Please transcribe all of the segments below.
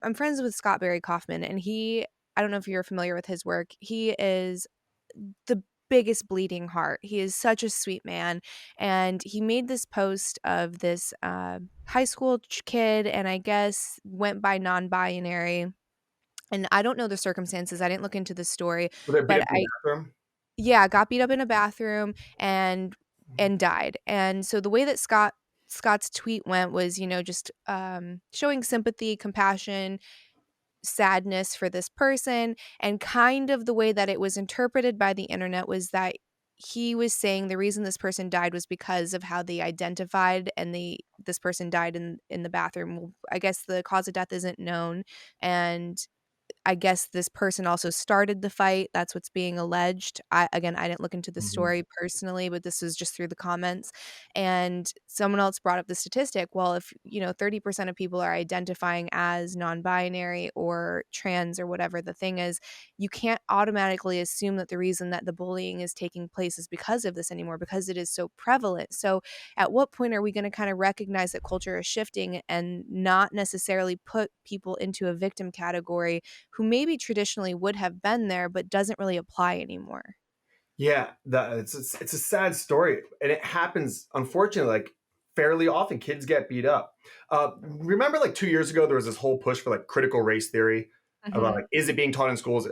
I'm friends with Scott Barry Kaufman, and I don't know if you're familiar with his work. He is the biggest bleeding heart. He is such a sweet man, and he made this post of this high school kid, and I guess went by non-binary. And I don't know the circumstances. I didn't look into the story, Were they beat but up in the bathroom? yeah, got beat up in a bathroom and died. And so the way that Scott's tweet went was, just showing sympathy, compassion, sadness for this person, and kind of the way that it was interpreted by the internet was that he was saying the reason this person died was because of how they identified, and this person died in the bathroom. Well, I guess the cause of death isn't known, and I guess this person also started the fight. That's what's being alleged. Again, I didn't look into the Mhm. story personally, but this was just through the comments. And someone else brought up the statistic. Well, if 30% of people are identifying as non-binary or trans or whatever the thing is, you can't automatically assume that the reason that the bullying is taking place is because of this anymore, because it is so prevalent. So at what point are we going to kind of recognize that culture is shifting and not necessarily put people into a victim category who maybe traditionally would have been there but doesn't really apply anymore? Yeah, it's a sad story, and it happens unfortunately like fairly often. Kids get beat up. Remember, like 2 years ago, there was this whole push for like critical race theory about Mhm. like is it being taught in schools?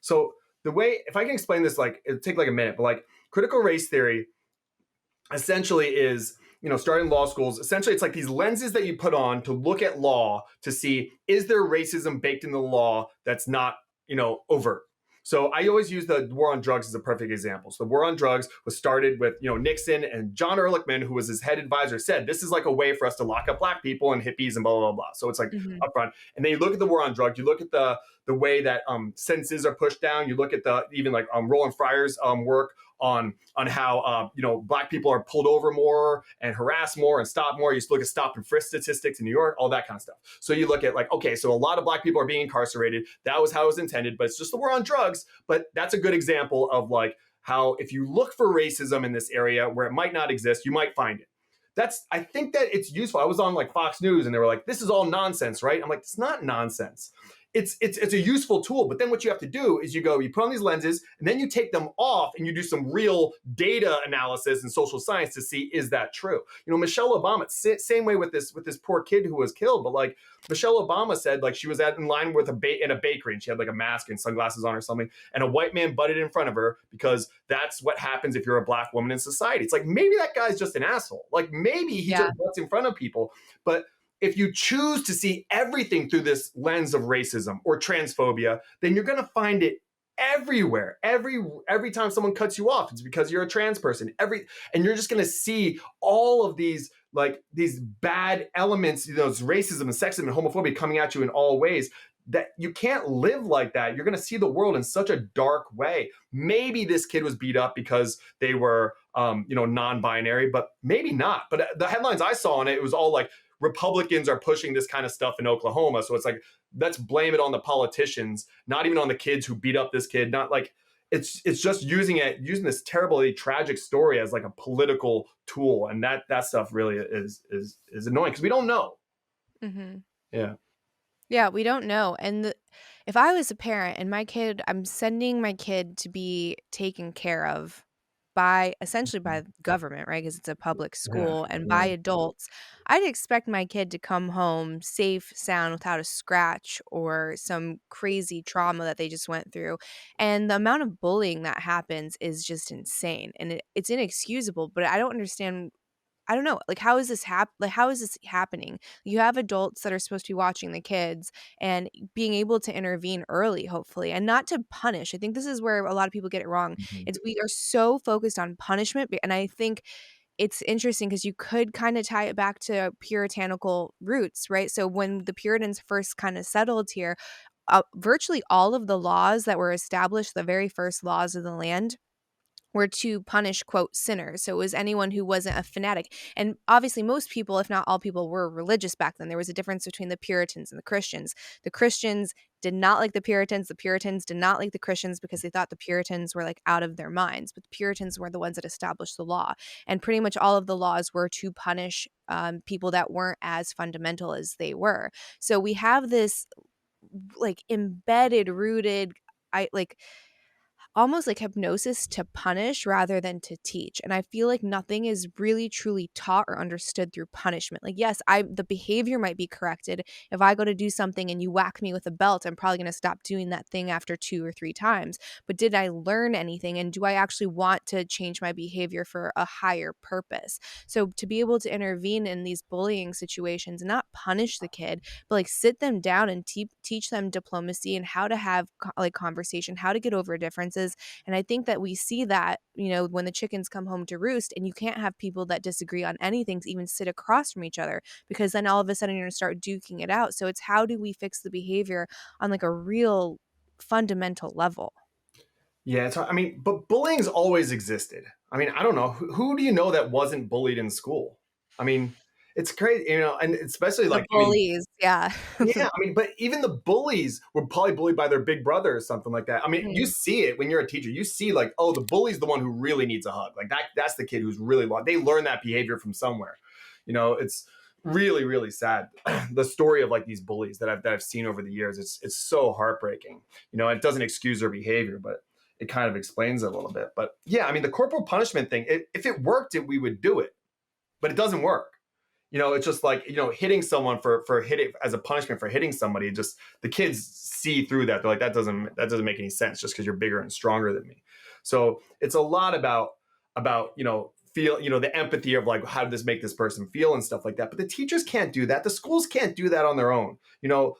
So the way, if I can explain this, like it'll take like a minute, but like critical race theory essentially is, starting law schools, essentially it's like these lenses that you put on to look at law to see, is there racism baked in the law that's not, overt. So I always use the war on drugs as a perfect example. So the war on drugs was started with, Nixon, and John Ehrlichman, who was his head advisor, said this is like a way for us to lock up black people and hippies and blah blah blah. So it's like Mhm. upfront. And then you look at the war on drugs, you look at the way that sentences are pushed down. You look at the even like Roland Fryer's work on how black people are pulled over more and harassed more and stopped more. You look at stop and frisk statistics in New York, all that kind of stuff. So you look at like, okay, so a lot of black people are being incarcerated. That was how it was intended, but it's just the war on drugs. But that's a good example of like how if you look for racism in this area where it might not exist, you might find it. I think that it's useful. I was on like Fox News and they were like, this is all nonsense, right? I'm like, it's not nonsense. It's a useful tool, but then what you have to do is you put on these lenses and then you take them off and you do some real data analysis and social science to see, is that true? Michelle Obama, same way with this poor kid who was killed, but like Michelle Obama said, like she was in line with in a bakery and she had like a mask and sunglasses on or something, and a white man butted in front of her because that's what happens if you're a black woman in society. It's like maybe that guy's just an asshole. Like maybe he Yeah. just butts in front of people, but if you choose to see everything through this lens of racism or transphobia, then you're going to find it everywhere. Every time someone cuts you off, it's because you're a trans person. And you're just going to see all of these bad elements, it's racism and sexism and homophobia coming at you in all ways. That you can't live like that. You're going to see the world in such a dark way. Maybe this kid was beat up because they were, non-binary, but maybe not. But the headlines I saw on it was all like Republicans are pushing this kind of stuff in Oklahoma. So it's like, let's blame it on the politicians, not even on the kids who beat up this kid. Not like it's just using this terribly tragic story as like a political tool, and that stuff really is annoying because we don't know. Mhm. Yeah. Yeah, we don't know. And if I was a parent and I'm sending my kid to be taken care of by essentially by the government, right? Because it's a public Yeah. school and by Yeah. adults, I'd expect my kid to come home safe, sound, without a scratch or some crazy trauma that they just went through. And the amount of bullying that happens is just insane, and it's inexcusable. But I don't understand. I don't know, like, how is this happening? You have adults that are supposed to be watching the kids and being able to intervene early, hopefully, and not to punish. I think this is where a lot of people get it wrong. Mhm. It's we are so focused on punishment, and I think it's interesting because you could kinda tie it back to puritanical roots, right? So when the Puritans first kinda settled here, virtually all of the laws that were established, the very first laws of the land, were to punish, quote, sinners. So it was anyone who wasn't a fanatic. And obviously, most people, if not all people, were religious back then. There was a difference between the Puritans and the Christians. The Christians did not like the Puritans. The Puritans did not like the Christians because they thought the Puritans were like out of their minds. But the Puritans were the ones that established the law. And pretty much all of the laws were to punish people that weren't as fundamental as they were. So we have this like embedded, rooted, I like almost like hypnosis to punish rather than to teach. And I feel like nothing is really truly taught or understood through punishment. Like, yes, the behavior might be corrected. If I go to do something and you whack me with a belt, I'm probably going to stop doing that thing after 2 or 3 times. But did I learn anything? And do I actually want to change my behavior for a higher purpose? So to be able to intervene in these bullying situations and not punish the kid, but like sit them down and teach them diplomacy and how to have like conversation, how to get over differences. And I think that we see that, when the chickens come home to roost, and you can't have people that disagree on anything to even sit across from each other, because then all of a sudden you're going to start duking it out. So it's, how do we fix the behavior on like a real fundamental level? Yeah, I mean, but bullying's always existed. I mean, I don't know who do you know that wasn't bullied in school? I mean, it's crazy, and especially The like, I mean, bullies, yeah. yeah, I mean, but even the bullies were probably bullied by their big brother or something like that. I mean, you Mhm. see it when you're a teacher. You see, like, oh, the bully's the one who really needs a hug. Like that's the kid who's really lost. They learn that behavior from somewhere. It's really, really sad. The story of like these bullies that I've seen over the years. It's so heartbreaking. It doesn't excuse their behavior, but it kind of explains it a little bit. But yeah, I mean, the corporal punishment thing. If it worked, we would do it, but it doesn't work. It's just like, hitting someone for hitting as a punishment for hitting somebody. Just the kids see through that. They're like, that doesn't make any sense just because you're bigger and stronger than me. So it's a lot about feel, the empathy of like, how did this make this person feel and stuff like that. But the teachers can't do that. The schools can't do that on their own.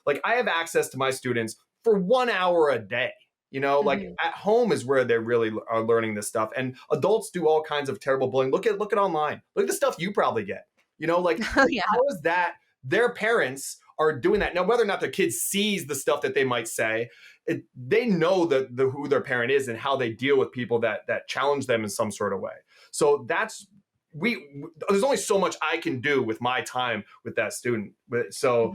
Like I have access to my students for 1 hour a day. Like Mhm. at home is where they really are learning this stuff. And adults do all kinds of terrible bullying. Look at online. Look at the stuff you probably get. Like Oh yeah. how is that their parents are doing that? Now, whether or not their kid sees the stuff that they might say, they know who their parent is and how they deal with people that challenge them in some sort of way. So there's only so much I can do with my time with that student. So